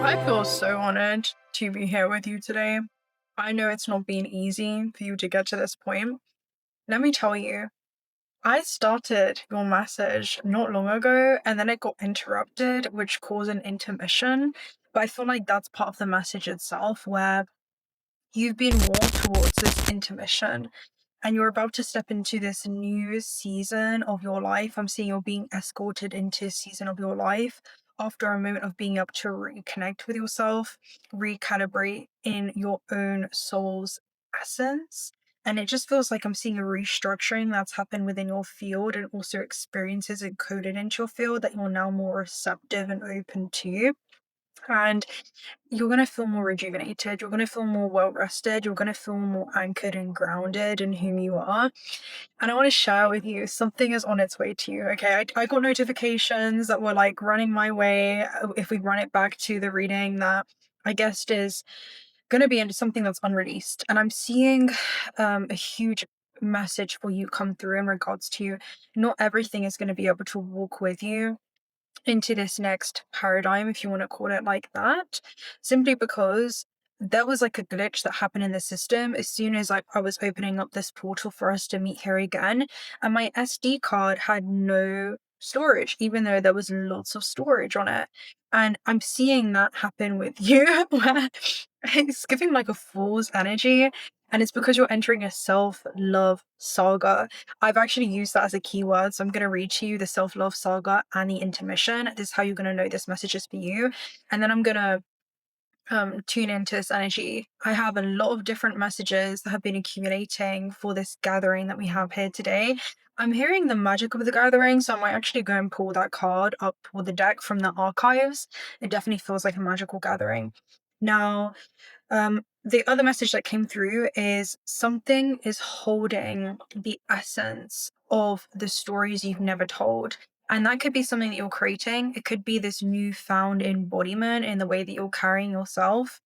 I feel so honored to be here with you today. I know it's not been easy for you to get to this point. Let me tell you, I started your message not long ago and then it got interrupted, which caused an intermission. But I feel like that's part of the message itself, where you've been warned towards this intermission and you're about to step into this new season of your life. I'm seeing you're being escorted into a season of your life after a moment of being able to reconnect with yourself, recalibrate in your own soul's essence. And it just feels like I'm seeing a restructuring that's happened within your field and also experiences encoded into your field that you're now more receptive and open to. And you're going to feel more rejuvenated. You're going to feel more well rested. You're going to feel more anchored and grounded in whom you are. And I want to share with you something is on its way to you. Okay. I got notifications that were like running my way. If we run it back to the reading that I guessed is going to be into something that's unreleased. And I'm seeing a huge message for you come through in regards to not everything is going to be able to walk with you into this next paradigm, if you want to call it like that, simply because there was like a glitch that happened in the system as soon as I was opening up this portal for us to meet here again, and my SD card had no storage, even though there was lots of storage on it. And I'm seeing that happen with you, where it's giving like a fool's energy. And it's because you're entering a self-love saga. I've actually used that as a keyword. So I'm going to read to you the self-love saga and the intermission. This is how you're going to know this message is for you. And then I'm going to tune into this energy. I have a lot of different messages that have been accumulating for this gathering that we have here today. I'm hearing the magic of the gathering, so I might actually go and pull that card up with the deck from the archives. It definitely feels like a magical gathering. Now, the other message that came through is something is holding the essence of the stories you've never told. And that could be something that you're creating. It could be this newfound embodiment in the way that you're carrying yourself.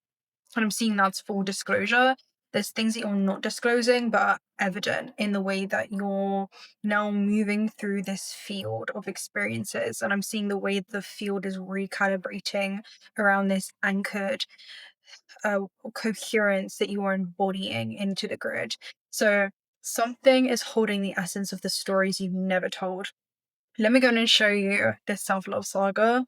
And I'm seeing that's full disclosure. There's things that you're not disclosing, but are evident in the way that you're now moving through this field of experiences. And I'm seeing the way the field is recalibrating around this anchored coherence that you are embodying into the grid. So something is holding the essence of the stories you've never told. Let me go and show you this self-love saga.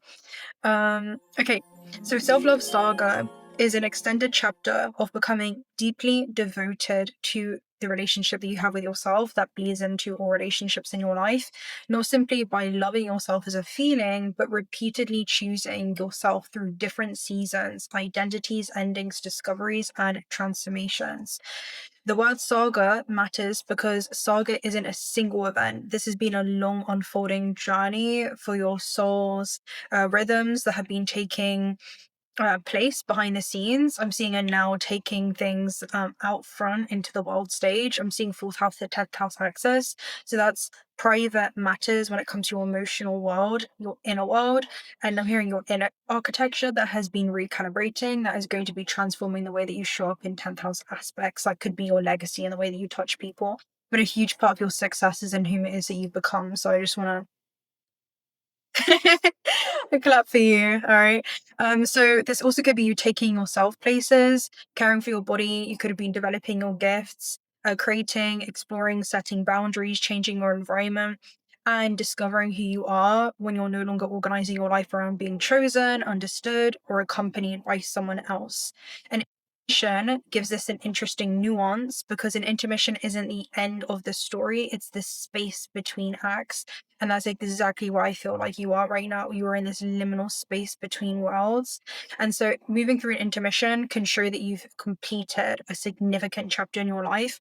Okay, so self-love saga is an extended chapter of becoming deeply devoted to the relationship that you have with yourself that bleeds into all relationships in your life, not simply by loving yourself as a feeling, but repeatedly choosing yourself through different seasons, identities, endings, discoveries, and transformations. The word saga matters because saga isn't a single event. This has been a long unfolding journey for your soul's rhythms that have been taking place behind the scenes. I'm seeing her now taking things out front into the world stage. I'm seeing fourth house to 10th house access. So that's private matters when it comes to your emotional world, your inner world. And I'm hearing your inner architecture that has been recalibrating, that is going to be transforming the way that you show up in 10th house aspects. That could be your legacy and the way that you touch people. But a huge part of your success is in whom it is that you've become. So I just want to a clap for you. All right. So this also could be you taking yourself places, caring for your body. You could have been developing your gifts, creating, exploring, setting boundaries, changing your environment, and discovering who you are when you're no longer organizing your life around being chosen, understood, or accompanied by someone else. And intermission gives this an interesting nuance because an intermission isn't the end of the story, it's the space between acts. And that's exactly where I feel like you are right now. You are in this liminal space between worlds. And so moving through an intermission can show that you've completed a significant chapter in your life.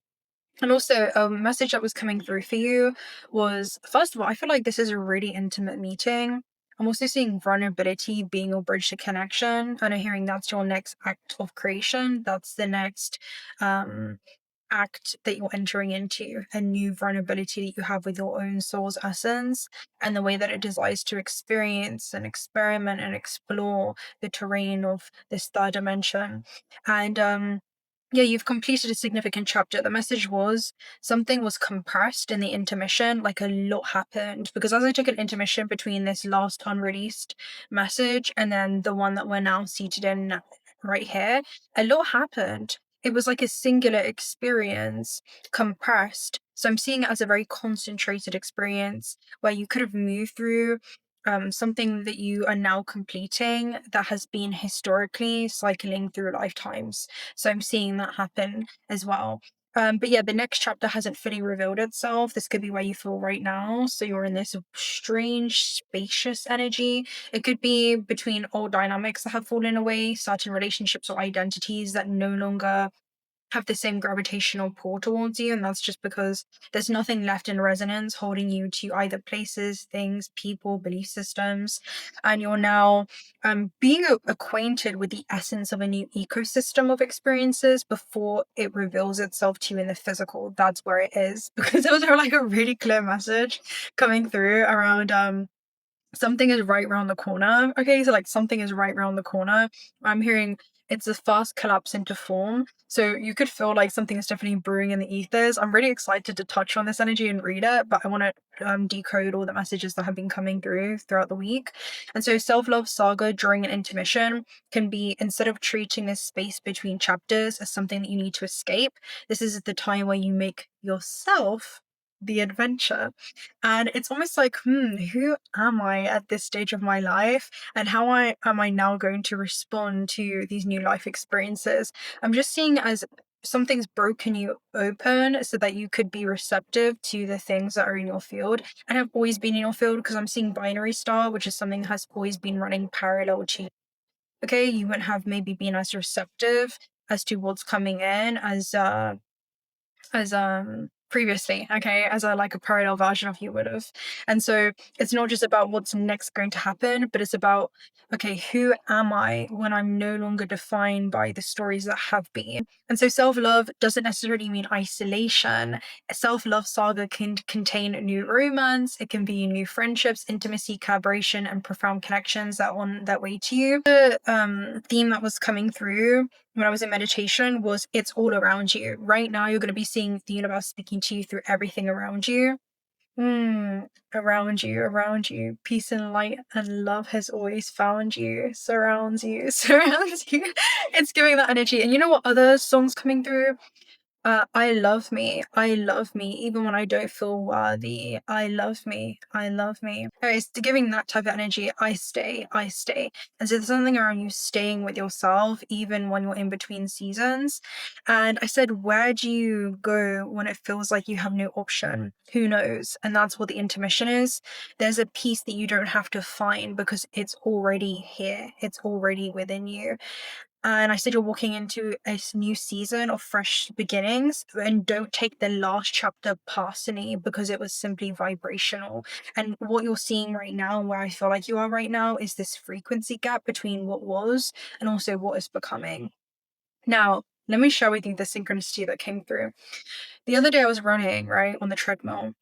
And also, a message that was coming through for you was, first of all, I feel like this is a really intimate meeting. I'm also seeing vulnerability being your bridge to connection. And I'm hearing that's your next act of creation. That's the next act that you're entering into, a new vulnerability that you have with your own soul's essence and the way that it desires to experience and experiment and explore the terrain of this third dimension. And yeah, you've completed a significant chapter. The message was something was compressed in the intermission, like a lot happened. Because as I took an intermission between this last unreleased message and then the one that we're now seated in right here, a lot happened. It was like a singular experience compressed. So I'm seeing it as a very concentrated experience where you could have moved through something that you are now completing that has been historically cycling through lifetimes. So I'm seeing that happen as well. But yeah, the next chapter hasn't fully revealed itself. This could be where you feel right now. So you're in this strange, spacious energy. It could be between old dynamics that have fallen away, certain relationships or identities that no longer have the same gravitational pull towards you, and that's just because there's nothing left in resonance holding you to either places, things, people, belief systems, and you're now being acquainted with the essence of a new ecosystem of experiences before it reveals itself to you in the physical. That's where it is, because it was like a really clear message coming through around something is right around the corner. Okay, so like something is right around the corner. I'm hearing it's a fast collapse into form. So you could feel like something is definitely brewing in the ethers. I'm really excited to touch on this energy and read it, but I want to decode all the messages that have been coming through throughout the week. And so self-love saga during an intermission can be, instead of treating this space between chapters as something that you need to escape, this is the time where you make yourself the adventure. And it's almost like, who am I at this stage of my life? And how am I now going to respond to these new life experiences? I'm just seeing as something's broken you open so that you could be receptive to the things that are in your field and have always been in your field, because I'm seeing binary star, which is something that has always been running parallel to you. Okay, you wouldn't have maybe been as receptive as to what's coming in as previously, okay, as a like a parallel version of you would have. And so it's not just about what's next going to happen, but it's about, okay, who am I when I'm no longer defined by the stories that have been? And so self-love doesn't necessarily mean isolation. A self-love saga can contain new romance, it can be new friendships, intimacy, collaboration, and profound connections that are on that way to you. The theme that was coming through when I was in meditation was it's all around you. Right now, you're going to be seeing the universe speaking to you through everything around you. Around you, around you. Peace and light and love has always found you, surrounds you, surrounds you. It's giving that energy. And you know what other songs coming through? I love me. I love me. Even when I don't feel worthy. I love me. I love me. It's giving that type of energy. I stay. I stay. And so there's something around you staying with yourself, even when you're in between seasons. And I said, where do you go when it feels like you have no option? Who knows? And that's what the intermission is. There's a peace that you don't have to find because it's already here. It's already within you. And I said you're walking into a new season of fresh beginnings, and don't take the last chapter personally because it was simply vibrational. And what you're seeing right now, and where I feel like you are right now, is this frequency gap between what was and also what is becoming. Now, let me share with you the synchronicity that came through. The other day I was running, right, on the treadmill,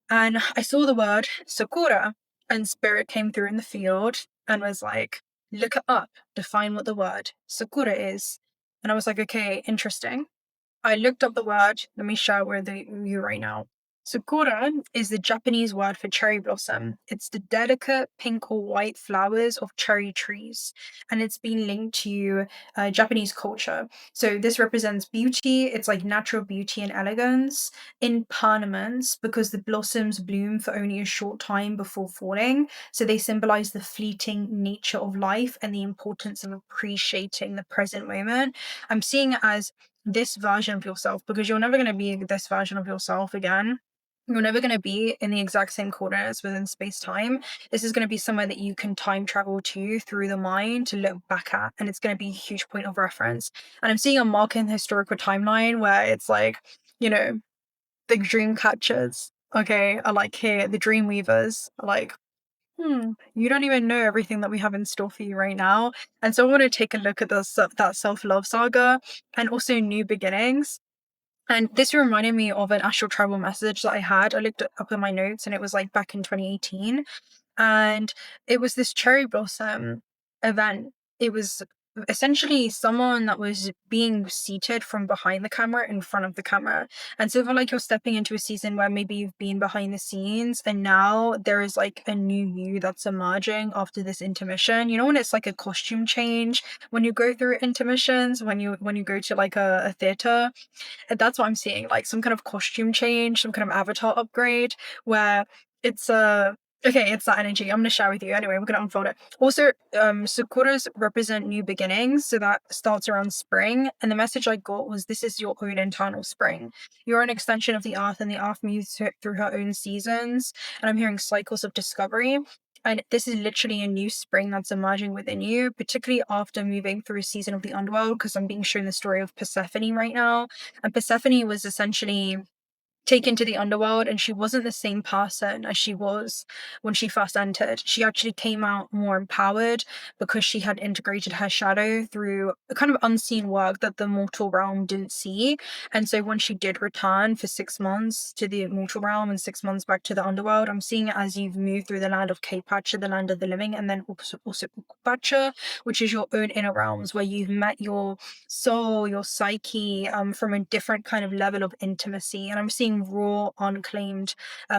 and I saw the word Sakura, and spirit came through in the field and was like, look it up, define what the word Sakura is. And I was like, okay, interesting. I looked up the word. Let me share it with you right now. Sakura is the Japanese word for cherry blossom. It's the delicate pink or white flowers of cherry trees, and it's been linked to Japanese culture. So this represents beauty. It's like natural beauty and elegance, impermanence, because the blossoms bloom for only a short time before falling. So they symbolize the fleeting nature of life and the importance of appreciating the present moment. I'm seeing it as this version of yourself, because you're never going to be this version of yourself again. You're never going to be in the exact same coordinates within space time. This is going to be somewhere that you can time travel to through the mind to look back at, and it's going to be a huge point of reference. And I'm seeing a mark in the historical timeline where it's like, you know, the dream catchers, okay, are like here, the dream weavers are like, you don't even know everything that we have in store for you right now. And so I want to take a look at that self-love saga and also new beginnings. And this reminded me of an astral travel message that I had. I looked it up in my notes, and it was like back in 2018. And it was this cherry blossom event. It was essentially someone that was being seated from behind the camera in front of the camera. And so I feel like you're stepping into a season where maybe you've been behind the scenes and now there is like a new you that's emerging after this intermission. You know, when it's like a costume change, when you go through intermissions, when you go to like a theater, that's what I'm seeing, like some kind of costume change, some kind of avatar upgrade, where it's okay, it's that energy. I'm gonna share with you. Anyway, we're gonna unfold it. Also, Sakuras represent new beginnings, so that starts around spring. And the message I got was this is your own internal spring. You're an extension of the earth, and the earth moves through her own seasons. And I'm hearing cycles of discovery. And this is literally a new spring that's emerging within you, particularly after moving through a season of the underworld, because I'm being shown the story of Persephone right now. And Persephone was essentially taken to the underworld, and she wasn't the same person as she was when she first entered. She actually came out more empowered because she had integrated her shadow through a kind of unseen work that the mortal realm didn't see. And so when she did return for 6 months to the mortal realm and 6 months back to the underworld, I'm seeing it as you've moved through the land of 𝓬𝓸𝓻, the land of the living, and then also 𝓬𝓸𝓻, which is your own inner realms, where you've met your soul, your psyche, from a different kind of level of intimacy. And I'm seeing raw, unclaimed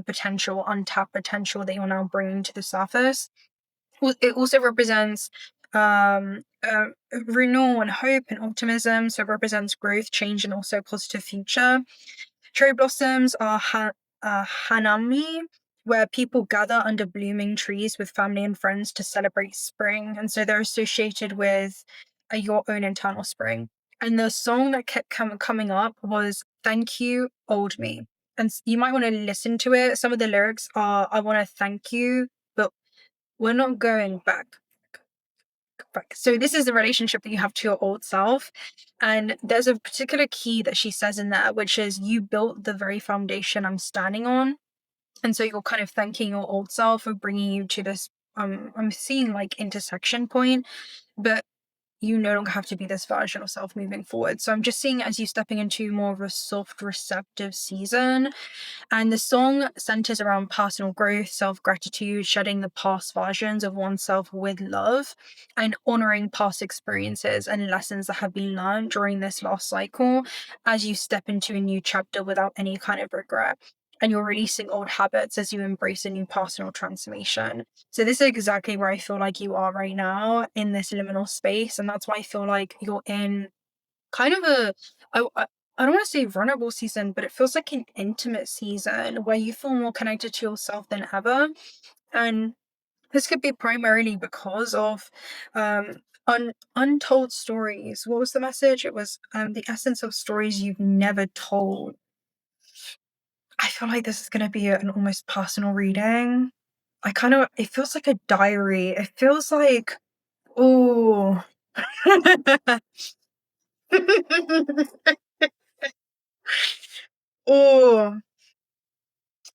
potential, untapped potential that you're now bringing to the surface. It also represents renewal and hope and optimism. So it represents growth, change, and also a positive future. Cherry blossoms are hanami, where people gather under blooming trees with family and friends to celebrate spring. And so they're associated with your own internal spring. And the song that kept coming up was Thank You, Old Me. And you might want to listen to it. Some of the lyrics are, I want to thank you, but we're not going back. So this is the relationship that you have to your old self. And there's a particular key that she says in there, which is you built the very foundation I'm standing on. And so you're kind of thanking your old self for bringing you to this, I'm seeing like intersection point, but you no longer have to be this version of self moving forward. So I'm just seeing as you stepping into more of a soft, receptive season. And the song centers around personal growth, self-gratitude, shedding the past versions of oneself with love, and honoring past experiences and lessons that have been learned during this last cycle as you step into a new chapter without any kind of regret. And you're releasing old habits as you embrace a new personal transformation. So this is exactly where I feel like you are right now in this liminal space. And that's why I feel like you're in kind of I don't want to say vulnerable season, but it feels like an intimate season where you feel more connected to yourself than ever. And this could be primarily because of untold stories. What was the message? It was the essence of stories you've never told. I feel like this is going to be an almost personal reading. It feels like a diary. It feels like, oh. Oh,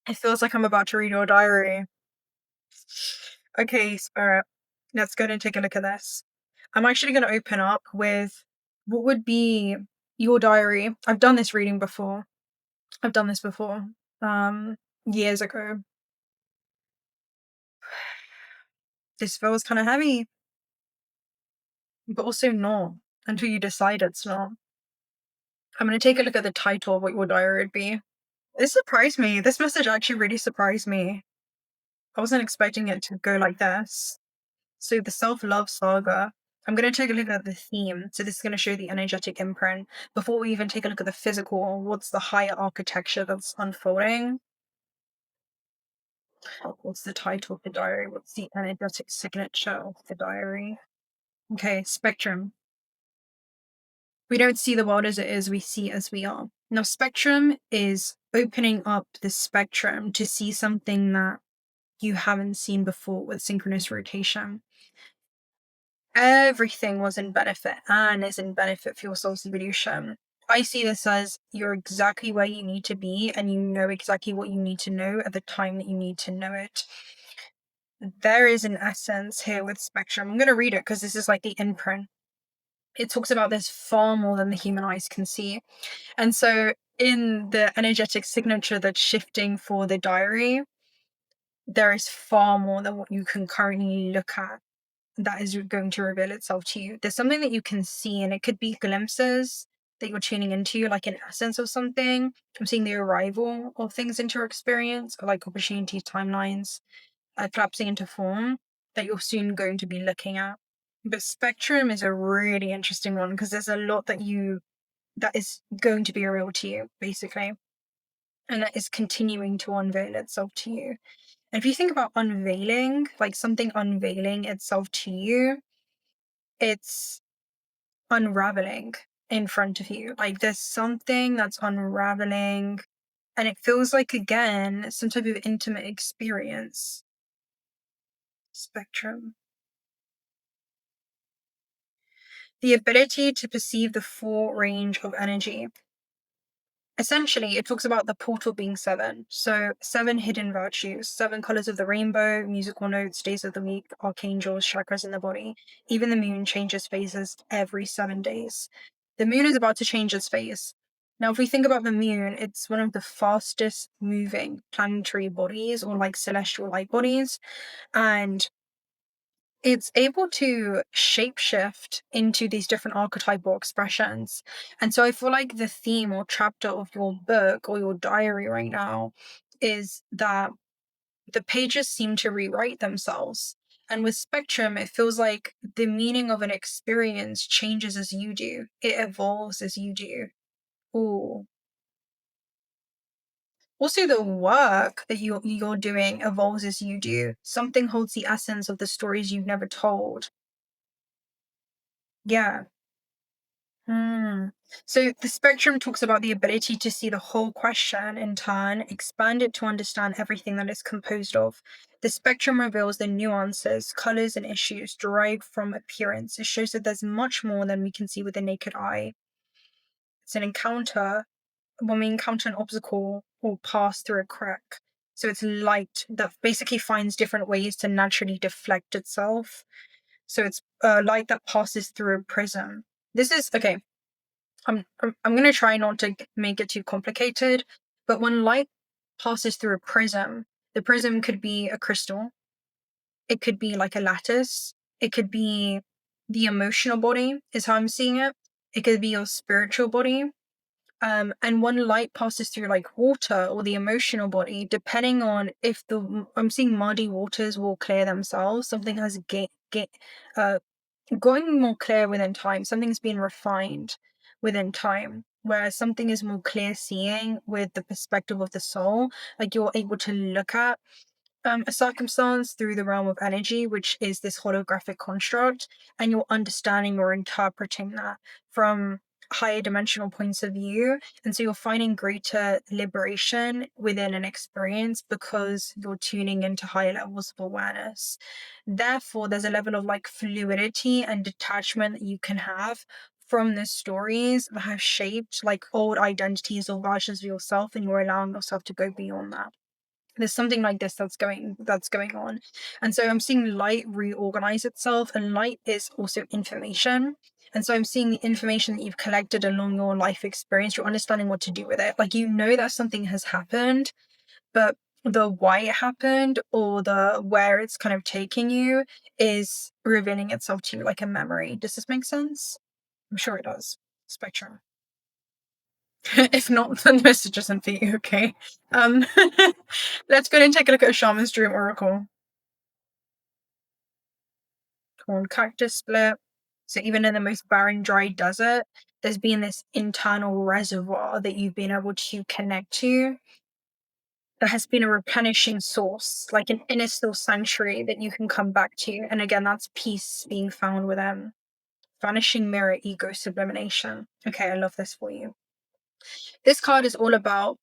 it feels like I'm about to read your diary. Okay, Spirit, let's go and take a look at this. I'm actually going to open up with what would be your diary. I've done this reading before. Years ago. This feels kind of heavy, but also not until you decide it's not. I'm going to take a look at the title of what your diary would be. This surprised me. This message actually really surprised me. I wasn't expecting it to go like this. So the self-love saga, I'm going to take a look at the theme. So this is going to show the energetic imprint. Before we even take a look at the physical, what's the higher architecture that's unfolding? What's the title of the diary? What's the energetic signature of the diary? Okay, spectrum. We don't see the world as it is, we see it as we are. Now, spectrum is opening up the spectrum to see something that you haven't seen before with synchronous rotation. Everything was in benefit and is in benefit for your soul's evolution. I see this as you're exactly where you need to be and you know exactly what you need to know at the time that you need to know it. There is an essence here with spectrum. I'm going to read it because this is like the imprint. It talks about this far more than the human eyes can see. And so in the energetic signature that's shifting for the diary, there is far more than what you can currently look at. that is going to reveal itself to you. There's something that you can see, and it could be glimpses that you're tuning into, like an essence of something. I'm seeing the arrival of things into your experience, or like opportunities, timelines, collapsing into form that you're soon going to be looking at. But spectrum is a really interesting one because there's a lot that is going to be real to you, basically, and that is continuing to unveil itself to you. And if you think about unveiling, like something unveiling itself to you, it's unraveling in front of you. Like there's something that's unraveling, and it feels like, again, some type of intimate experience. Spectrum. The ability to perceive the full range of energy. Essentially, it talks about the portal being 7. So 7 hidden virtues, 7 colors of the rainbow, musical notes, days of the week, archangels, chakras in the body. Even the moon changes phases every 7 days. The moon is about to change its phase. Now, if we think about the moon, it's one of the fastest moving planetary bodies, or like celestial light bodies. And it's able to shapeshift into these different archetypal expressions. And so I feel like the theme or chapter of your book or your diary right now is that the pages seem to rewrite themselves. And with spectrum, it feels like the meaning of an experience changes as you do. It evolves as you do. Ooh. Also, the work that you're doing evolves as you do. Something holds the essence of the stories you've never told. Yeah. Hmm. So the spectrum talks about the ability to see the whole question in turn, expand it to understand everything that it's composed of. The spectrum reveals the nuances, colors, and issues derived from appearance. It shows that there's much more than we can see with the naked eye. It's an encounter when we encounter an obstacle or pass through a crack. So it's light that basically finds different ways to naturally deflect itself. So it's light that passes through a prism. This is okay. I'm going to try not to make it too complicated, but when light passes through a prism, the prism could be a crystal, it could be like a lattice, it could be the emotional body, is how I'm seeing it. It could be your spiritual body. And when light passes through like water or the emotional body, depending on if I'm seeing muddy waters will clear themselves, something has going more clear within time. Something's been refined within time, whereas something is more clear seeing with the perspective of the soul. Like you're able to look at a circumstance through the realm of energy, which is this holographic construct, and you're understanding or interpreting that from higher dimensional points of view. And so you're finding greater liberation within an experience because you're tuning into higher levels of awareness. Therefore, there's a level of like fluidity and detachment that you can have from the stories that have shaped like old identities or versions of yourself, and you're allowing yourself to go beyond that. There's something like this that's going on. And so I'm seeing light reorganize itself, and light is also information. And so I'm seeing the information that you've collected along your life experience. You're understanding what to do with it. Like, you know that something has happened, but the why it happened or the where it's kind of taking you is revealing itself to you like a memory. Does this make sense? I'm sure it does. Spectrum. If not, then the message isn't for you, okay? Um, let's go and take a look at a shaman's dream oracle called Cactus Split. So even in the most barren, dry desert, there's been this internal reservoir that you've been able to connect to. There has been a replenishing source, like an inner still sanctuary that you can come back to. And again, that's peace being found within. Vanishing mirror ego sublimination. Okay, I love this for you. This card is all about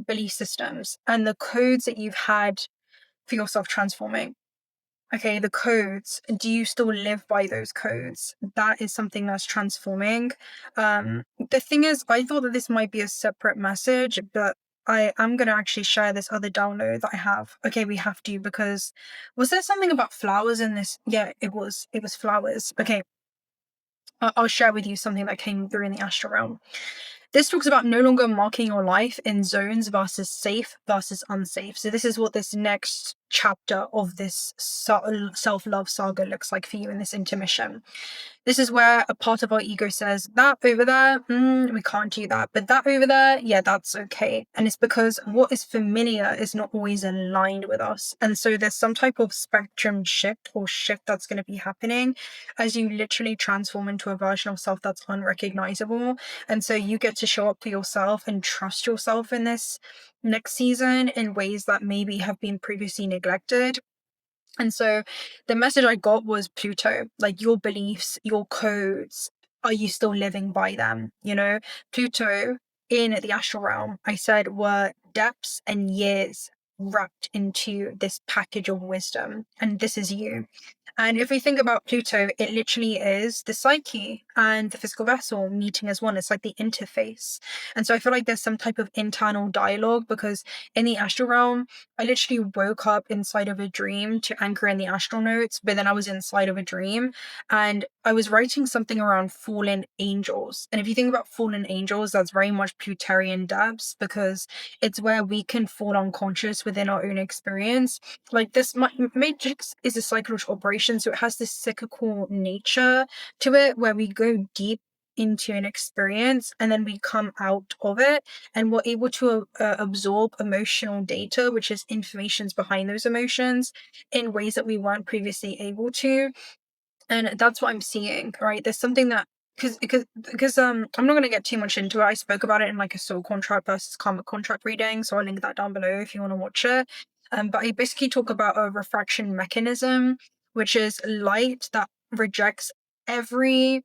belief systems and the codes that you've had for yourself transforming. Okay, the codes, do you still live by those codes? That is something that's transforming. The thing is, I thought that this might be a separate message, but I am going to actually share this other download that I have. Okay, we have to, because was there something about flowers in this? Yeah, it was flowers. Okay, I'll share with you something that came through in the astral realm. This talks about no longer marking your life in zones versus safe versus unsafe. So this is what this next chapter of this self-love saga looks like for you in this intermission. This is where a part of our ego says, that over there, we can't do that. But that over there, yeah, that's okay. And it's because what is familiar is not always aligned with us. And so there's some type of spectrum shift that's going to be happening as you literally transform into a version of self that's unrecognizable. And so you get to show up for yourself and trust yourself in this next season in ways that maybe have been previously neglected. And so the message I got was Pluto, like your beliefs, your codes, are you still living by them? You know, Pluto in the astral realm, I said, were depths and years wrapped into this package of wisdom. And this is you. And if we think about Pluto, it literally is the psyche and the physical vessel meeting as one. It's like the interface. And so I feel like there's some type of internal dialogue because in the astral realm, I literally woke up inside of a dream to anchor in the astral notes, but then I was inside of a dream and I was writing something around fallen angels. And if you think about fallen angels, that's very much Pluterian depths because it's where we can fall unconscious within our own experience. Like this matrix is a psychological operation, so it has this cyclical nature to it where we go deep into an experience and then we come out of it and we're able to absorb emotional data, which is informations behind those emotions, in ways that we weren't previously able to. And that's what I'm seeing, right? There's something that because I'm not going to get too much into it. I spoke about it in like a soul contract versus karmic contract reading, so I'll link that down below if you want to watch it. But I basically talk about a refraction mechanism, which is light that rejects every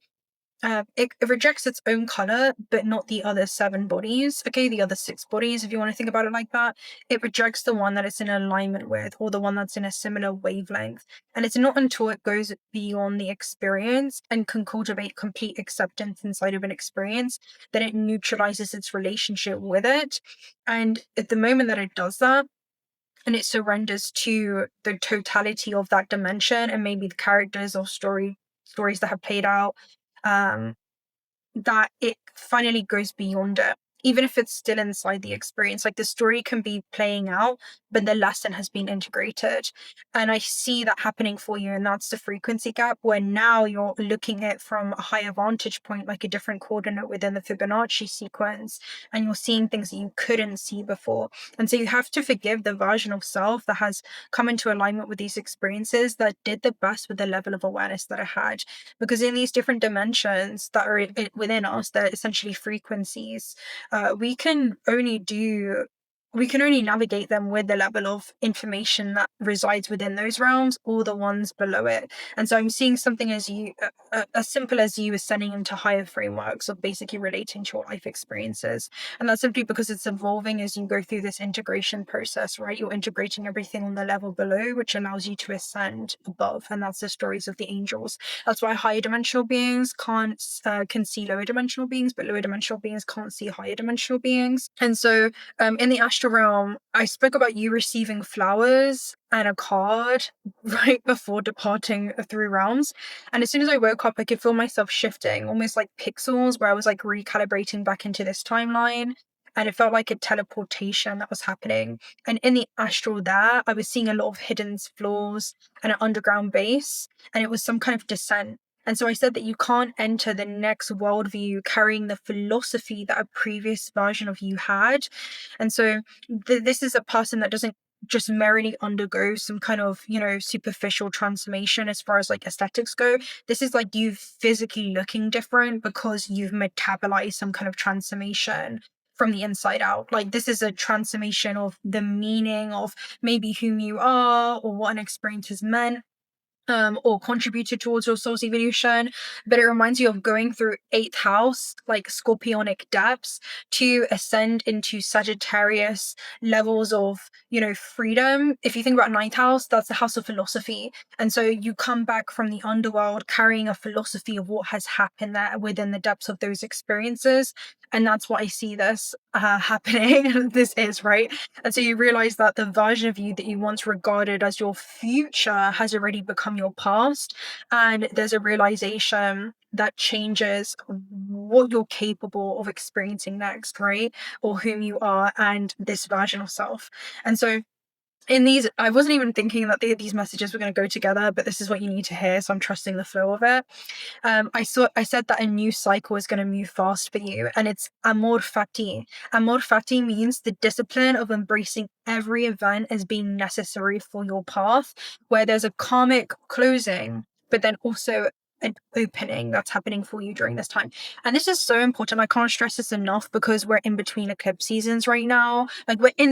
it rejects its own color, but not the other 7 bodies. Okay, the other 6 bodies, if you want to think about it like that. It rejects the one that it's in alignment with, or the one that's in a similar wavelength. And it's not until it goes beyond the experience and can cultivate complete acceptance inside of an experience that it neutralizes its relationship with it. And at the moment that it does that, and it surrenders to the totality of that dimension and maybe the characters or stories that have played out, um, that it finally goes beyond it, even if it's still inside the experience. Like the story can be playing out, but the lesson has been integrated. And I see that happening for you, and that's the frequency gap, where now you're looking at it from a higher vantage point, like a different coordinate within the Fibonacci sequence, and you're seeing things that you couldn't see before. And so you have to forgive the version of self that has come into alignment with these experiences, that did the best with the level of awareness that it had. Because in these different dimensions that are within us, they're essentially frequencies, we can only navigate them with the level of information that resides within those realms or the ones below it. And so I'm seeing something as simple as you ascending into higher frameworks of basically relating to your life experiences. And that's simply because it's evolving as you go through this integration process, right? You're integrating everything on the level below, which allows you to ascend above. And that's the stories of the angels. That's why higher dimensional beings can see lower dimensional beings, but lower dimensional beings can't see higher dimensional beings. And so in the astral realm, I spoke about you receiving flowers and a card right before departing through realms. And as soon as I woke up, I could feel myself shifting, almost like pixels, where I was like recalibrating back into this timeline. And it felt like a teleportation that was happening. And in the astral there, I was seeing a lot of hidden floors and an underground base. And it was some kind of descent. And so I said that you can't enter the next worldview carrying the philosophy that a previous version of you had. And so this is a person that doesn't just merely undergo some kind of, superficial transformation as far as like aesthetics go. This is like you physically looking different because you've metabolized some kind of transformation from the inside out. Like this is a transformation of the meaning of maybe whom you are or what an experience has meant, or contributed towards your soul's evolution. But it reminds you of going through 8th house, like scorpionic depths, to ascend into Sagittarius levels of, freedom. If you think about 9th house, that's the house of philosophy. And so you come back from the underworld carrying a philosophy of what has happened there within the depths of those experiences. And that's what I see this happening. This is, right? And so you realize that the version of you that you once regarded as your future has already become your past. And there's a realization that changes what you're capable of experiencing next, right? Or whom you are and this version of self. And so in these, I wasn't even thinking that these messages were going to go together, but this is what you need to hear, so I'm trusting the flow of it. I said that a new cycle is going to move fast for you, and it's 𝓵𝓸𝓻𝓵𝓭. 𝓵𝓸𝓻𝓵 means the discipline of embracing every event as being necessary for your path, where there's a karmic closing, but then also an opening that's happening for you during this time. And this is so important. I can't stress this enough, because we're in between eclipse seasons right now. Like, we're in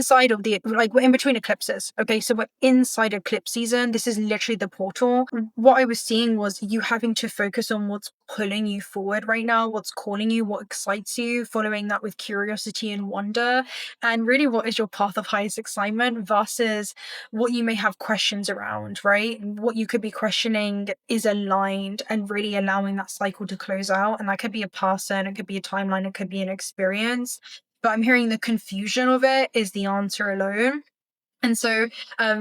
between eclipses. Okay, so we're inside eclipse season. This is literally the portal. What I was seeing was you having to focus on what's pulling you forward right now, what's calling you, what excites you, following that with curiosity and wonder, and really what is your path of highest excitement versus what you may have questions around, right? What you could be questioning is aligned and really allowing that cycle to close out. And that could be a person, it could be a timeline, it could be an experience. But I'm hearing the confusion of it is the answer alone. And so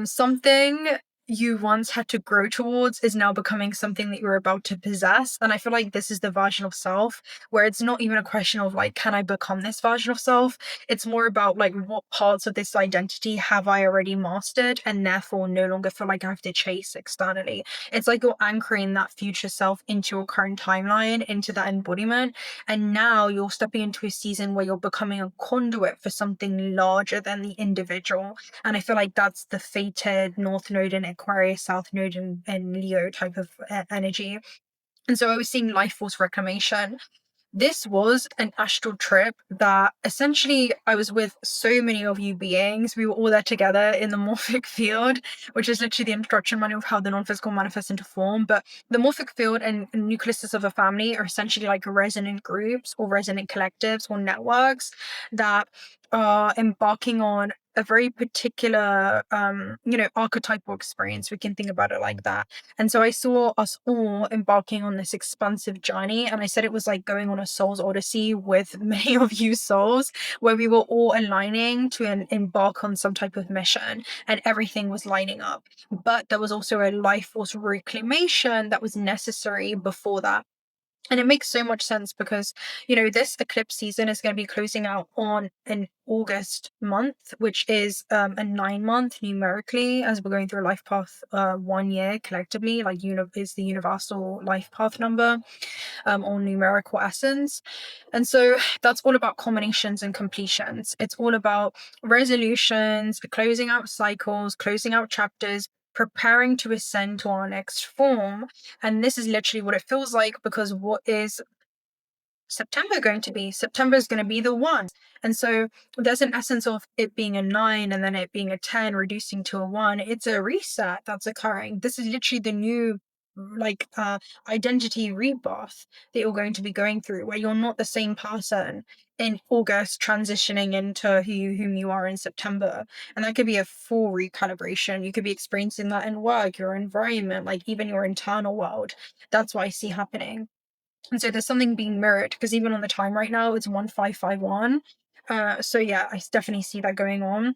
something you once had to grow towards is now becoming something that you're about to possess. And I feel like this is the version of self where it's not even a question of like, can I become this version of self? It's more about like, what parts of this identity have I already mastered and therefore no longer feel like I have to chase externally. It's like you're anchoring that future self into your current timeline, into that embodiment. And now you're stepping into a season where you're becoming a conduit for something larger than the individual. And I feel like that's the fated North Node in Aquarius, South Node in Leo type of energy. And so I was seeing life force reclamation. This was an astral trip that essentially I was with so many of you beings. We were all there together in the morphic field, which is literally the instruction manual of how the non-physical manifests into form. But the morphic field and nucleuses of a family are essentially like resonant groups or resonant collectives or networks that are embarking on a very particular, archetypal experience. We can think about it like that. And so I saw us all embarking on this expansive journey. And I said it was like going on a soul's odyssey with many of you souls, where we were all aligning to embark on some type of mission and everything was lining up. But there was also a life force reclamation that was necessary before that. And it makes so much sense because, this eclipse season is going to be closing out on an August month, which is a 9-month numerically, as we're going through a life path 1 year collectively, like is the universal life path number or numerical essence. And so that's all about culminations and completions. It's all about resolutions, closing out cycles, closing out chapters, preparing to ascend to our next form. And this is literally what it feels like, because what is September going to be? September is going to be the 1. And so there's an essence of it being a 9 and then it being a 10, reducing to a 1. It's a reset that's occurring. This is literally the new identity rebirth that you're going to be going through, where you're not the same person in August transitioning into whom you are in September. And that could be a full recalibration. You could be experiencing that in work, your environment, like even your internal world. That's what I see happening. And so there's something being mirrored, because even on the time right now, it's 1551. So yeah, I definitely see that going on.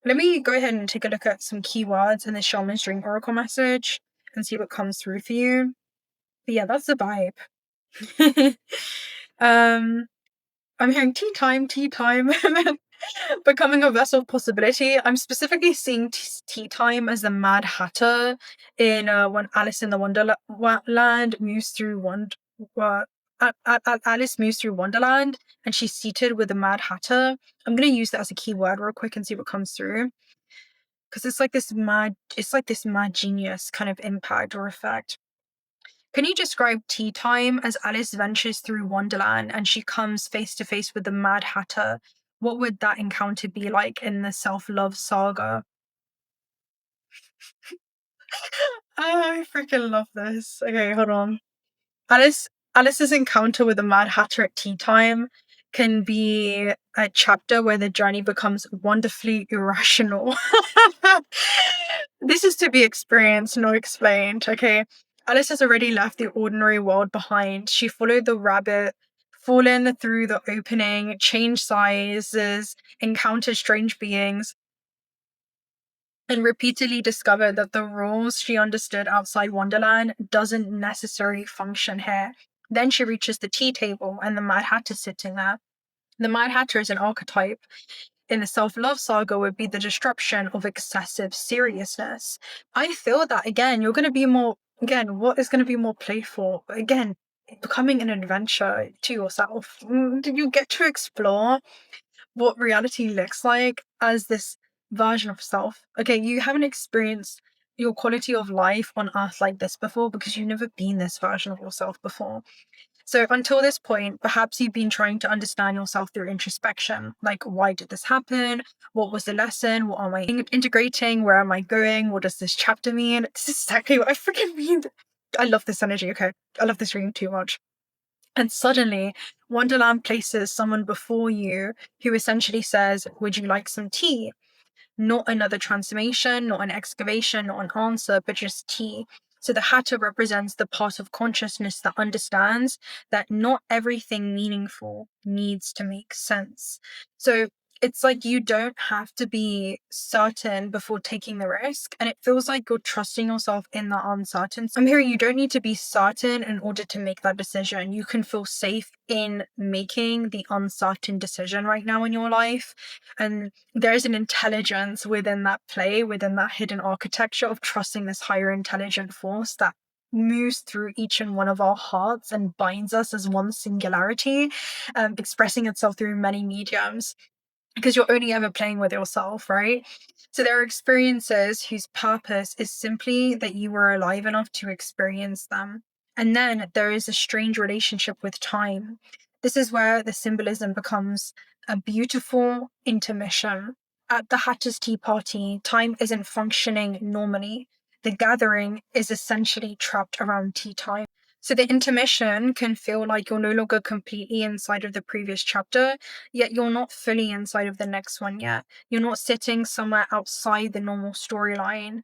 Let me go ahead and take a look at some keywords in the Shaman's Dream Oracle message and see what comes through for you. But yeah, that's the vibe. I'm hearing tea time, becoming a vessel of possibility. I'm specifically seeing tea time as the Mad Hatter in when Alice in the Wonderland moves through Alice moves through Wonderland and she's seated with the Mad Hatter. I'm gonna use that as a keyword real quick and see what comes through, because it's like this mad genius kind of impact or effect. Can you describe tea time as Alice ventures through Wonderland and she comes face to face with the Mad Hatter? What would that encounter be like in the self-love saga? I freaking love this. Okay, hold on. Alice's encounter with the Mad Hatter at tea time can be a chapter where the journey becomes wonderfully irrational. This is to be experienced, not explained, okay? Alice has already left the ordinary world behind. She followed the rabbit, fallen through the opening, changed sizes, encountered strange beings, and repeatedly discovered that the rules she understood outside Wonderland doesn't necessarily function here. Then she reaches the tea table and the Mad Hatter sitting there. The Mad Hatter is an archetype. in the self-love saga would be the disruption of excessive seriousness. I feel that, again, you're going to be more, again, what is going to be more playful? Again, becoming an adventure to yourself. You get to explore what reality looks like as this version of self. Okay, you haven't experienced your quality of life on earth like this before because you've never been this version of yourself before. So until this point, perhaps you've been trying to understand yourself through introspection. Like, why did this happen? What was the lesson? What am I integrating? Where am I going? What does this chapter mean? This is exactly what I freaking mean. I love this energy, okay? I love this reading too much. And suddenly, Wonderland places someone before you who essentially says, would you like some tea? Not another transformation, not an excavation, not an answer, but just tea. So the Hatter represents the part of consciousness that understands that not everything meaningful needs to make sense. So it's like you don't have to be certain before taking the risk. And it feels like you're trusting yourself in that uncertainty. I'm hearing you don't need to be certain in order to make that decision. You can feel safe in making the uncertain decision right now in your life. And there's an intelligence within that play, within that hidden architecture of trusting this higher intelligent force that moves through each and one of our hearts and binds us as one singularity, expressing itself through many mediums. Because you're only ever playing with yourself, right? So there are experiences whose purpose is simply that you were alive enough to experience them. And then there is a strange relationship with time. This is where the symbolism becomes a beautiful intermission. At the Hatter's Tea Party, time isn't functioning normally. The gathering is essentially trapped around tea time. So the intermission can feel like you're no longer completely inside of the previous chapter, yet you're not fully inside of the next one yet. You're not sitting somewhere outside the normal storyline.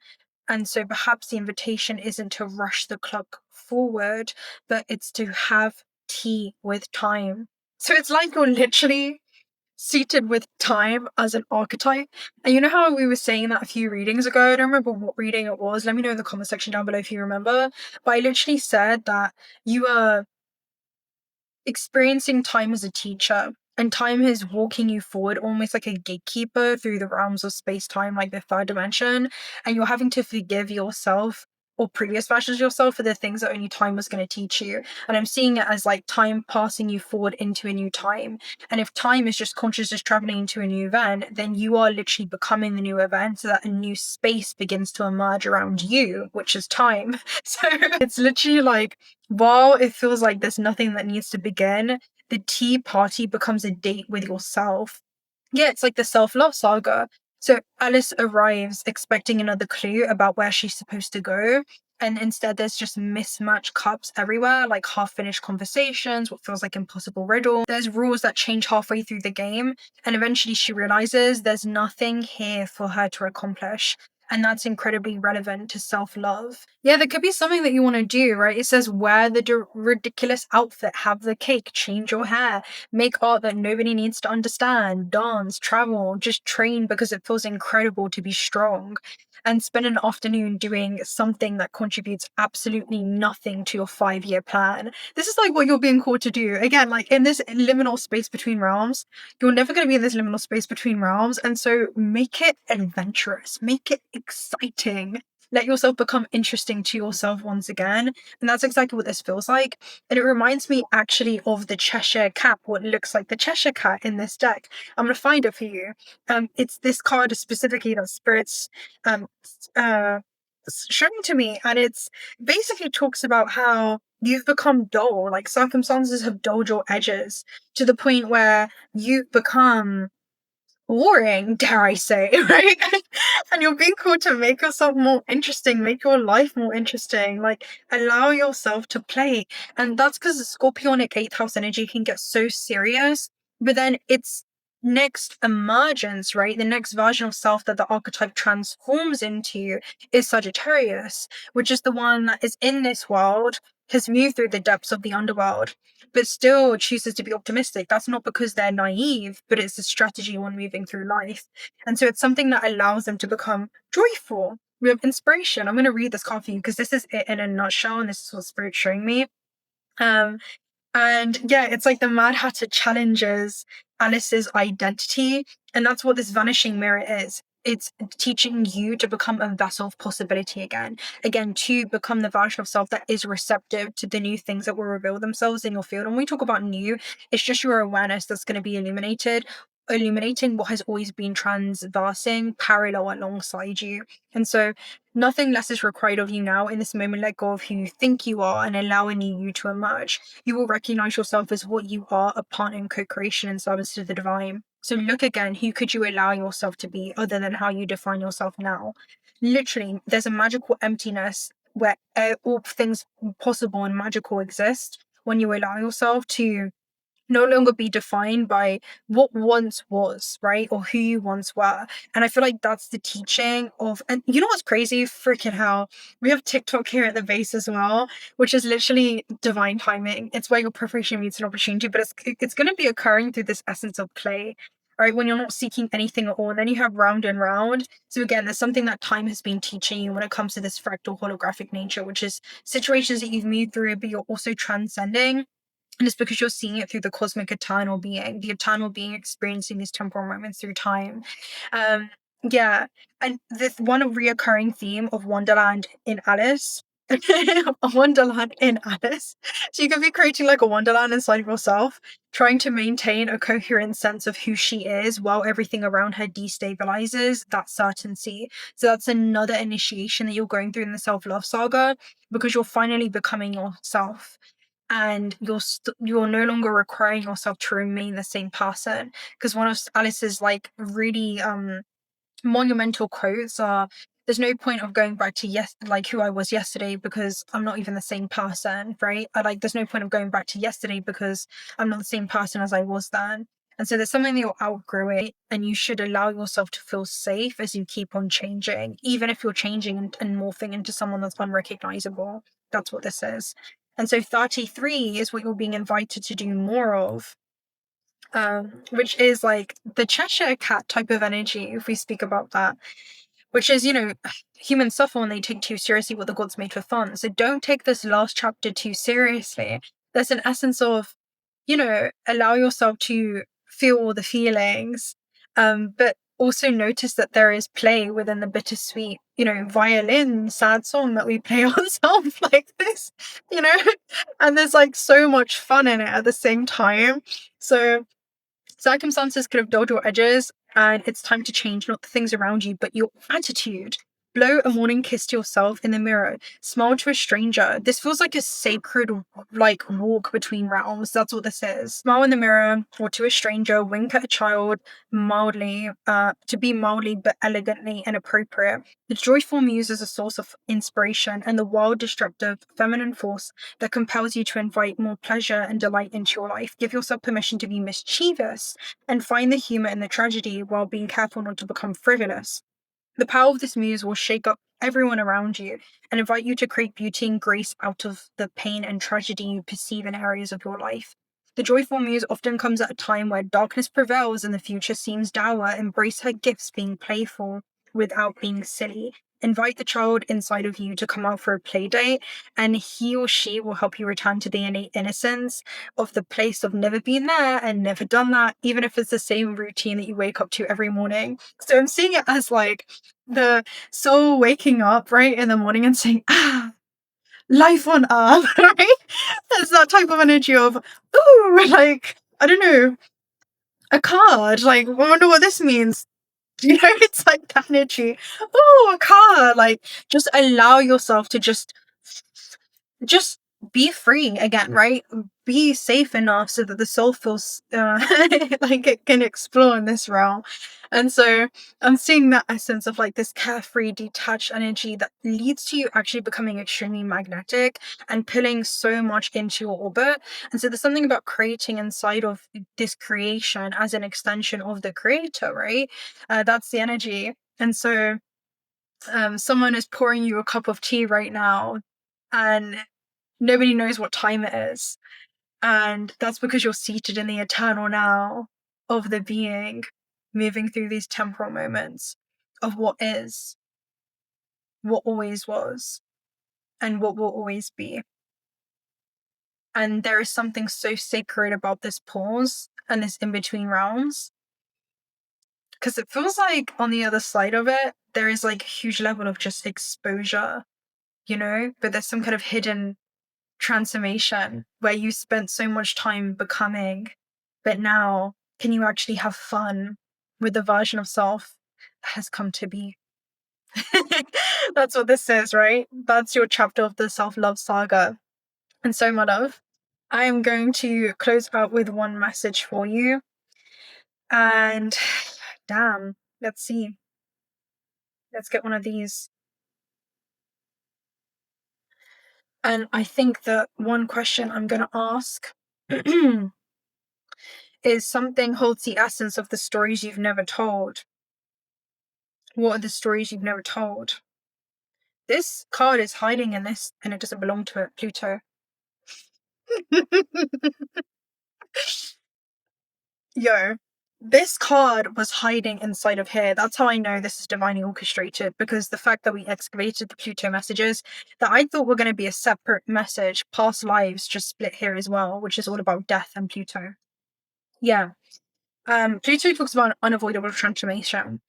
And so perhaps the invitation isn't to rush the clock forward, but it's to have tea with time. So it's like you're literally seated with time as an archetype. And you know how we were saying that a few readings ago? I don't remember what reading it was. Let me know in the comment section down below if you remember. But I literally said that you are experiencing time as a teacher, and time is walking you forward almost like a gatekeeper through the realms of space-time, like the third dimension, and you're having to forgive yourself or previous versions of yourself for the things that only time was going to teach you. And I'm seeing it as like time passing you forward into a new time. And if time is just consciousness traveling into a new event, then you are literally becoming the new event, so that a new space begins to emerge around you, which is time. So it's literally like, while it feels like there's nothing that needs to begin, the tea party becomes a date with yourself. Yeah, it's like the self-love saga. So Alice arrives expecting another clue about where she's supposed to go, and instead there's just mismatched cups everywhere, like half-finished conversations, what feels like impossible riddle. There's rules that change halfway through the game, and eventually she realizes there's nothing here for her to accomplish. And that's incredibly relevant to self-love. Yeah, there could be something that you want to do, right? It says, wear the ridiculous outfit, have the cake, change your hair, make art that nobody needs to understand, dance, travel, just train because it feels incredible to be strong, and spend an afternoon doing something that contributes absolutely nothing to your 5-year plan. This is like what you're being called to do. Again, like in this liminal space between realms, you're never going to be in this liminal space between realms. And so make it adventurous, make it exciting. Let yourself become interesting to yourself once again. And that's exactly what this feels like. And it reminds me actually of the Cheshire Cat, what looks like the Cheshire Cat in this deck. I'm going to find it for you. It's this card specifically that Spirit's showing to me. And it's basically talks about how you've become dull, like circumstances have dulled your edges to the point where you've become boring, dare I say, right? And you're being called to make yourself more interesting, make your life more interesting, like allow yourself to play. And that's because the Scorpionic 8th house energy can get so serious, but then its next emergence, right? The next version of self that the archetype transforms into is Sagittarius, which is the one that is in this world, has moved through the depths of the underworld, but still chooses to be optimistic. That's not because they're naive, but it's a strategy when moving through life. And so it's something that allows them to become joyful. We have inspiration. I'm going to read this card for you because this is it in a nutshell, and this is what Spirit's showing me. And yeah, it's like the Mad Hatter challenges Alice's identity. And that's what this vanishing mirror is. It's teaching you to become a vessel of possibility again. Again, to become the version of self that is receptive to the new things that will reveal themselves in your field. And when we talk about new, it's just your awareness that's going to be illuminating what has always been transversing parallel alongside you. And so nothing less is required of you now in this moment. Let go of who you think you are and allow a new you to emerge. You will recognize yourself as what you are, a partner in co-creation and service to the divine. So look again, who could you allow yourself to be other than how you define yourself now? Literally, there's a magical emptiness where all things possible and magical exist when you allow yourself to no longer be defined by what once was, right? Or who you once were. And I feel like that's the teaching of, and you know what's crazy? Freaking hell. We have TikTok here at the base as well, which is literally divine timing. It's where your preparation meets an opportunity, but it's going to be occurring through this essence of play, right? When you're not seeking anything at all. And then you have round and round. So again, there's something that time has been teaching you when it comes to this fractal holographic nature, which is situations that you've moved through, but you're also transcending. And it's because you're seeing it through the cosmic eternal being, the eternal being experiencing these temporal moments through time. Um, yeah. And this one reoccurring theme of Wonderland in Alice. A Wonderland in Alice. So you can be creating like a Wonderland inside of yourself, trying to maintain a coherent sense of who she is while everything around her destabilizes that certainty. So that's another initiation that you're going through in the self-love saga, because you're finally becoming yourself and you're no longer requiring yourself to remain the same person. Because one of Alice's like really monumental quotes are, there's no point of going back to like who I was yesterday because I'm not even the same person, right? There's no point of going back to yesterday because I'm not the same person as I was then. And so there's something that you're outgrowing, and you should allow yourself to feel safe as you keep on changing, even if you're changing and morphing into someone that's unrecognizable. That's what this is. And so 33 is what you're being invited to do more of, which is like the Cheshire Cat type of energy, if we speak about that, which is, humans suffer when they take too seriously what the gods made for fun. So don't take this last chapter too seriously. There's an essence of, allow yourself to feel all the feelings, but also notice that there is play within the bittersweet, violin, sad song that we play ourselves like this, you know, and there's like so much fun in it at the same time. So circumstances could have dulled your edges, and it's time to change not the things around you, but your attitude. Blow a morning kiss to yourself in the mirror. Smile to a stranger. This feels like a sacred, walk between realms. That's what this is. Smile in the mirror or to a stranger. Wink at a child mildly, to be mildly but elegantly and appropriate. The joyful muse is a source of inspiration and the wild, destructive, feminine force that compels you to invite more pleasure and delight into your life. Give yourself permission to be mischievous and find the humor in the tragedy while being careful not to become frivolous. The power of this muse will shake up everyone around you and invite you to create beauty and grace out of the pain and tragedy you perceive in areas of your life. The joyful muse often comes at a time where darkness prevails and the future seems dour. Embrace her gifts, being playful without being silly. Invite the child inside of you to come out for a play date, and he or she will help you return to the innate innocence of the place of never been there and never done that, even if it's the same routine that you wake up to every morning. So I'm seeing it as like the soul waking up right in the morning and saying, life on earth, right? There's that type of energy of, ooh, like, I don't know, a card, like, I wonder what this means. It's like that energy. Oh, a card. Like, just allow yourself to just be free again, right? Be safe enough so that the soul feels like it can explore in this realm. And so I'm seeing that essence of like this carefree, detached energy that leads to you actually becoming extremely magnetic and pulling so much into your orbit. And so there's something about creating inside of this creation as an extension of the creator, right? That's the energy. And so someone is pouring you a cup of tea right now, and nobody knows what time it is. And that's because you're seated in the eternal now of the being, moving through these temporal moments of what is, what always was, and what will always be. And there is something so sacred about this pause and this in-between realms. Because it feels like on the other side of it, there is like a huge level of just exposure, but there's some kind of hidden transformation where you spent so much time becoming, but now can you actually have fun with the version of self that has come to be? That's what this is, right? That's your chapter of the self-love saga. And so, my love, I am going to close out with one message for you. And damn, let's see. Let's get one of these. And I think that one question I'm going to ask is something holds the essence of the stories you've never told. What are the stories you've never told? This card is hiding in this, and it doesn't belong to it, Pluto. Yo, this card was hiding inside of here. That's how I know this is divinely orchestrated, because the fact that we excavated the Pluto messages that I thought were going to be a separate message, past lives just split here as well, which is all about death and Pluto. Yeah. Pluto talks about unavoidable transformation.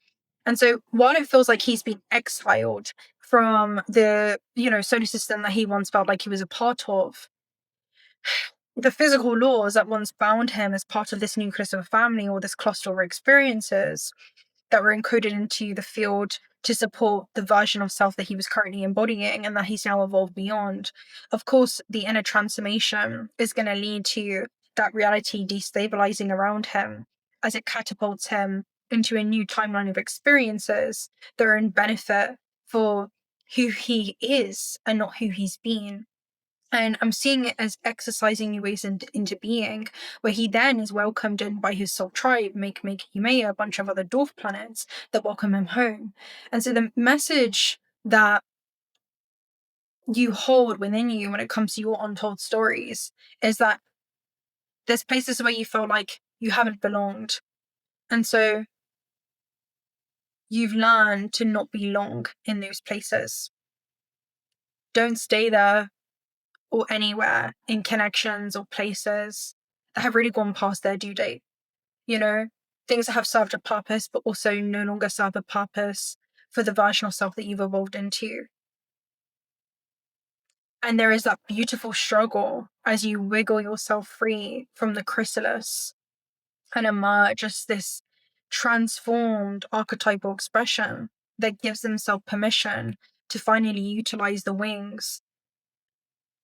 And so while it feels like he's been exiled from the, solar system that he once felt like he was a part of, the physical laws that once bound him as part of this nucleus of a family or this cluster of experiences that were encoded into the field to support the version of self that he was currently embodying and that he's now evolved beyond. Of course, the inner transformation is going to lead to that reality destabilizing around him as it catapults him into a new timeline of experiences that are in benefit for who he is and not who he's been. And I'm seeing it as exercising new ways into being, where he then is welcomed in by his soul tribe, 𝓦𝓸𝓻𝓵𝓭, a bunch of other dwarf planets that welcome him home. And so the message that you hold within you when it comes to your untold stories is that there's places where you feel like you haven't belonged. And so you've learned to not belong in those places. Don't stay there or anywhere in connections or places that have really gone past their due date. Things that have served a purpose, but also no longer serve a purpose for the version of self that you've evolved into. And there is that beautiful struggle as you wiggle yourself free from the chrysalis and emerge as this transformed archetypal expression that gives themselves permission to finally utilize the wings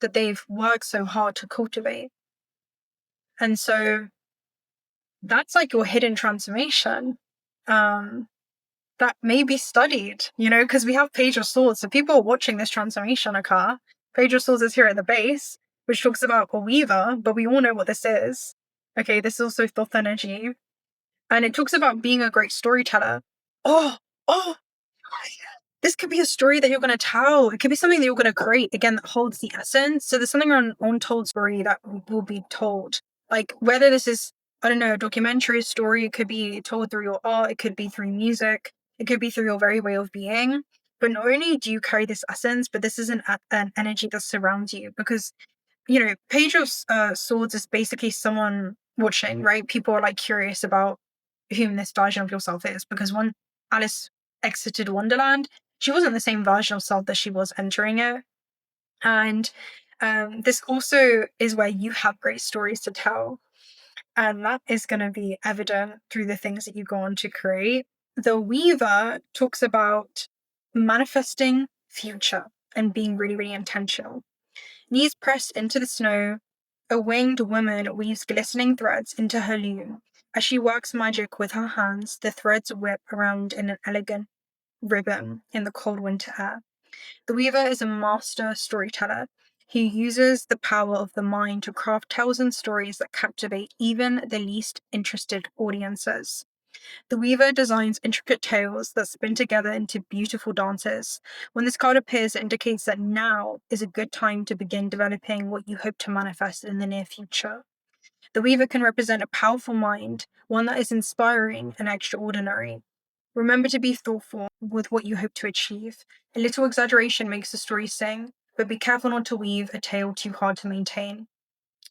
that they've worked so hard to cultivate. And so that's like your hidden transformation that may be studied, because we have Page of Swords. So people are watching this transformation occur. Page of Swords is here at the base, which talks about a weaver, but we all know what this is. Okay, this is also thought energy. And it talks about being a great storyteller. Oh, this could be a story that you're going to tell. It could be something that you're going to create, again, that holds the essence. So there's something around untold story that will be told. Like whether this is, I don't know, a documentary story, it could be told through your art, it could be through music, it could be through your very way of being. But not only do you carry this essence, but this is an energy that surrounds you. Because, Page of Swords is basically someone watching, right? People are like curious about whom this version of yourself is. Because when Alice exited Wonderland, she wasn't the same version of self that she was entering it. And this also is where you have great stories to tell. And that is going to be evident through the things that you go on to create. The Weaver talks about manifesting future and being really, really intentional. Knees pressed into the snow, a winged woman weaves glistening threads into her loom. As she works magic with her hands, the threads whip around in an elegant ribbon in the cold winter air. The Weaver is a master storyteller. He uses the power of the mind to craft tales and stories that captivate even the least interested audiences. The Weaver designs intricate tales that spin together into beautiful dances. When this card appears, it indicates that now is a good time to begin developing what you hope to manifest in the near future. The Weaver can represent a powerful mind, one that is inspiring and extraordinary. Remember to be thoughtful with what you hope to achieve. A little exaggeration makes the story sing, but be careful not to weave a tale too hard to maintain.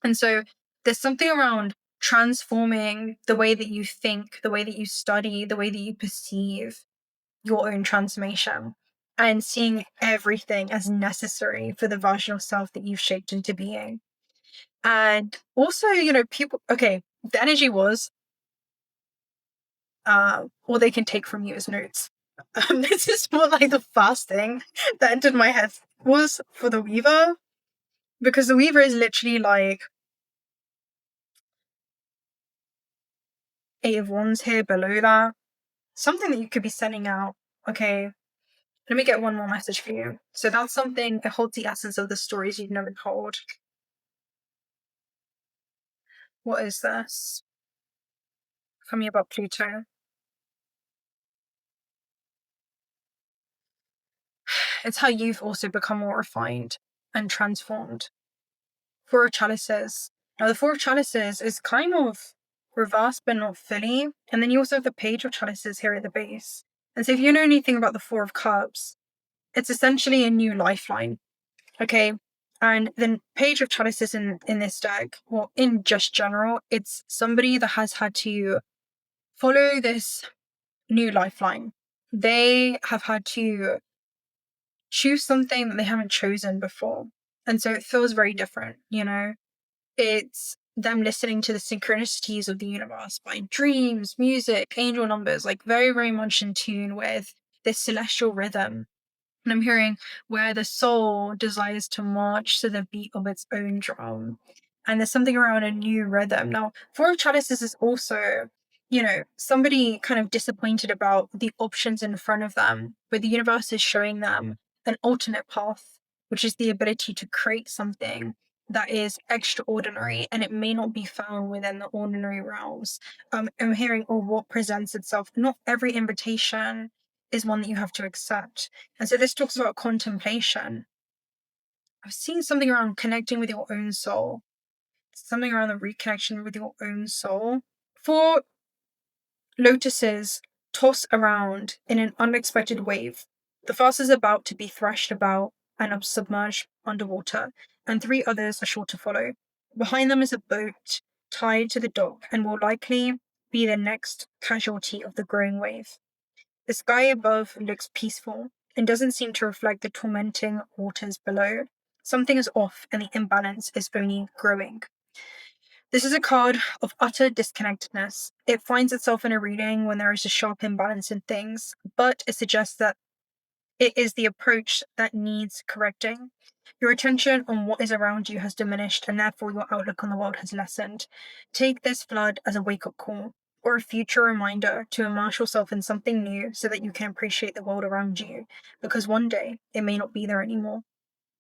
And so there's something around transforming the way that you think, the way that you study, the way that you perceive your own transformation, and seeing everything as necessary for the version of self that you've shaped into being. And also, people, okay, the energy was, all they can take from you is notes. This is more like the first thing that entered my head was for the Weaver, because the Weaver is literally like 8 of Wands here below that. Something that you could be sending out. Okay, let me get one more message for you. So that's something that holds the essence of the stories you've never told. What is this? Tell me about Pluto. It's how you've also become more refined and transformed. Four of Chalices. Now, the Four of Chalices is kind of reversed, but not fully. And then you also have the Page of Chalices here at the base. And so if you know anything about the Four of Cups, it's essentially a new lifeline. Okay. And then Page of Chalices in this deck, well, in just general, it's somebody that has had to follow this new lifeline. They have had to choose something that they haven't chosen before. And so it feels very different, It's them listening to the synchronicities of the universe by dreams, music, angel numbers, like very, very much in tune with this celestial rhythm. And I'm hearing where the soul desires to march to the beat of its own drum. And there's something around a new rhythm. Now, Four of Chalices is also, somebody kind of disappointed about the options in front of them, but the universe is showing them an alternate path, which is the ability to create something that is extraordinary, and it may not be found within the ordinary realms. I'm hearing, what presents itself. Not every invitation is one that you have to accept. And so this talks about contemplation. I've seen something around connecting with your own soul, something around the reconnection with your own soul. Four lotuses toss around in an unexpected wave. The first is about to be thrashed about and submerged underwater, and 3 others are sure to follow. Behind them is a boat tied to the dock and will likely be the next casualty of the growing wave. The sky above looks peaceful and doesn't seem to reflect the tormenting waters below. Something is off and the imbalance is only growing. This is a card of utter disconnectedness. It finds itself in a reading when there is a sharp imbalance in things, but it suggests that it is the approach that needs correcting. Your attention on what is around you has diminished, and therefore your outlook on the world has lessened. Take this flood as a wake-up call, or a future reminder to immerse yourself in something new so that you can appreciate the world around you, because one day it may not be there anymore.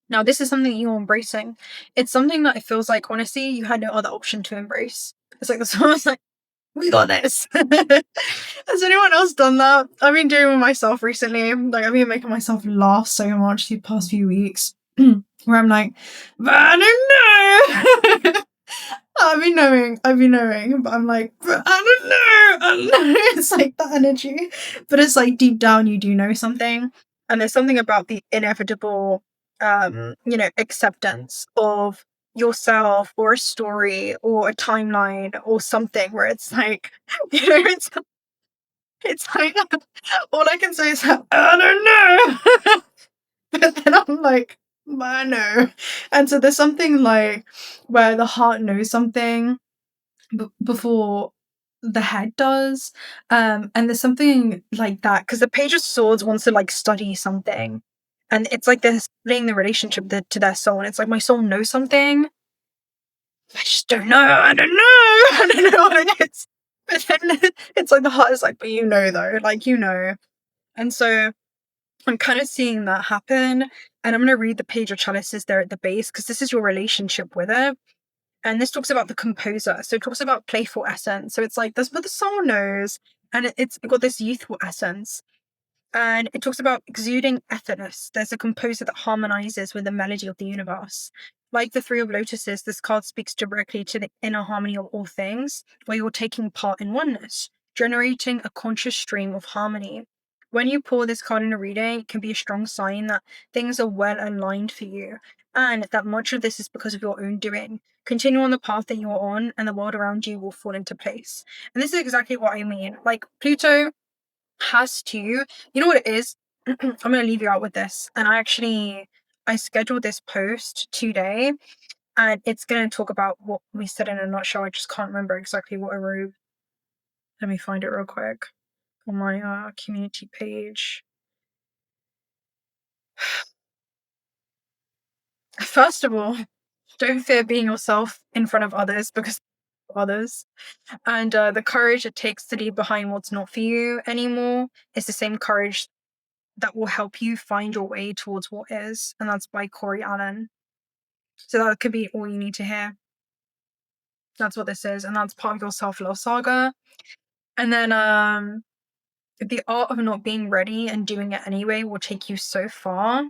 Now, this is something that you're embracing. It's something that it feels like, honestly, you had no other option to embrace. It's like, this was like, we got this. Has anyone else done that? I've been doing it with myself recently. Like, I've been making myself laugh so much these past few weeks. Where I'm like, but I don't know. I've been knowing, but I'm like, but I don't know. It's like that energy. But it's like deep down you do know something. And there's something about the inevitable acceptance of yourself or a story or a timeline or something where it's like, it's like all I can say is I don't know. But then I'm like, I know. And so there's something like where the heart knows something before the head does. And there's something like that because the Page of Swords wants to like study something. And it's like they're splitting the relationship to their soul. And it's like my soul knows something. I just don't know. I don't know. I don't know what it is. But then it's like the heart is like, but though. Like, And so I'm kind of seeing that happen. And I'm going to read the Page of Chalices there at the base because this is your relationship with it. And this talks about the composer. So it talks about playful essence. So it's like, that's what the soul knows. And it's got this youthful essence. And it talks about exuding etherness. There's a composer that harmonizes with the melody of the universe. Like the Three of Lotuses, this card speaks directly to the inner harmony of all things, where you're taking part in oneness, generating a conscious stream of harmony. When you pull this card in a reading, it can be a strong sign that things are well aligned for you, and that much of this is because of your own doing. Continue on the path that you're on, and the world around you will fall into place. And this is exactly what I mean. Like, Pluto has to, you know what it is? I'm going to leave you out with this. And I scheduled this post today, and it's going to talk about what we said in a nutshell. I just can't remember exactly what I wrote. Let me find it real quick on my community page. First of all, don't fear being yourself in front of others because of others. And the courage it takes to leave behind what's not for you anymore is the same courage that will help you find your way towards what is. And that's by 𝓂𝓨. So that could be all you need to hear. That's what this is. And that's part of your self-love saga. And then the art of not being ready and doing it anyway will take you so far.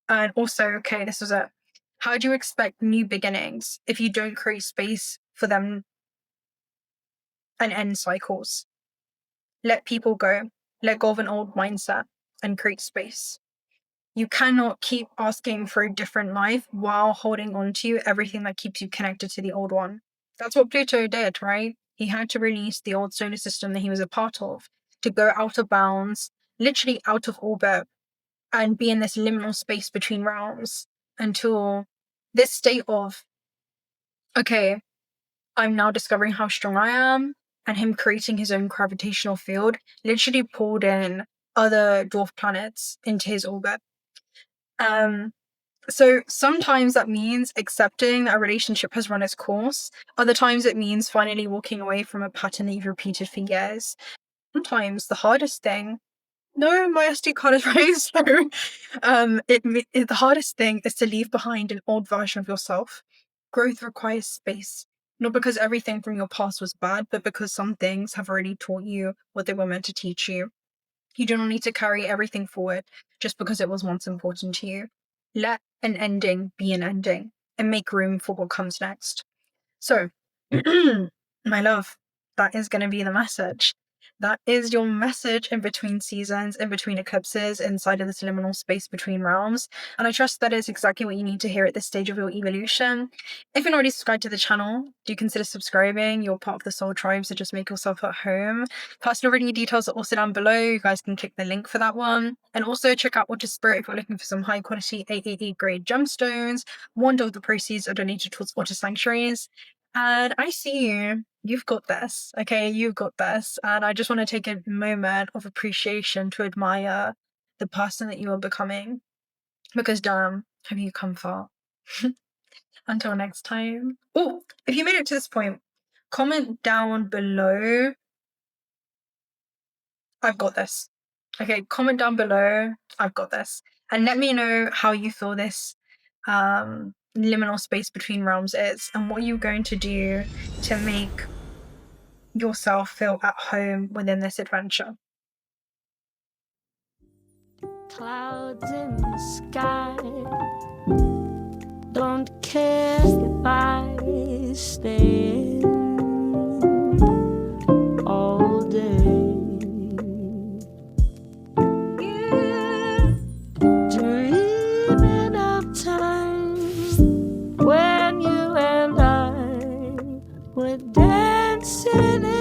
And also, okay, this was it. How do you expect new beginnings if you don't create space for them and end cycles? Let people go. Let go of an old mindset and create space. You cannot keep asking for a different life while holding on to everything that keeps you connected to the old one. That's what Pluto did, right? He had to release the old solar system that he was a part of to go out of bounds, literally out of orbit, and be in this liminal space between realms until this state of, okay, I'm now discovering how strong I am, and him creating his own gravitational field literally pulled in other dwarf planets into his orbit. So sometimes that means accepting that a relationship has run its course. Other times it means finally walking away from a pattern that you've repeated for years. Sometimes the hardest thing, no, my SD card is very slow. The hardest thing is to leave behind an old version of yourself. Growth requires space, not because everything from your past was bad, but because some things have already taught you what they were meant to teach you. You do not need to carry everything forward just because it was once important to you. Let an ending be an ending and make room for what comes next. So, my love, that is going to be the message. That is your message in between seasons, in between eclipses, inside of this liminal space between realms. And I trust that is exactly what you need to hear at this stage of your evolution. If you're not already subscribed to the channel, do consider subscribing. You're part of the soul tribe, so just make yourself at home. Personal reading details are also down below. You guys can click the link for that one. And also check out OTTER Spirit if you're looking for some high quality AAA grade gemstones. One of the proceeds are donated towards OTTER sanctuaries. And I see you. You've got this. Okay, you've got this. And I just want to take a moment of appreciation to admire the person that you are becoming. Because damn, have you come far. Until next time. Oh, if you made it to this point, comment down below. I've got this. Okay, comment down below. I've got this. And let me know how you feel this liminal space between realms is, and what you're going to do to make yourself feel at home within this adventure. Clouds in the sky don't care if I stay all day. Yeah, dreaming of time when you and I were dancing in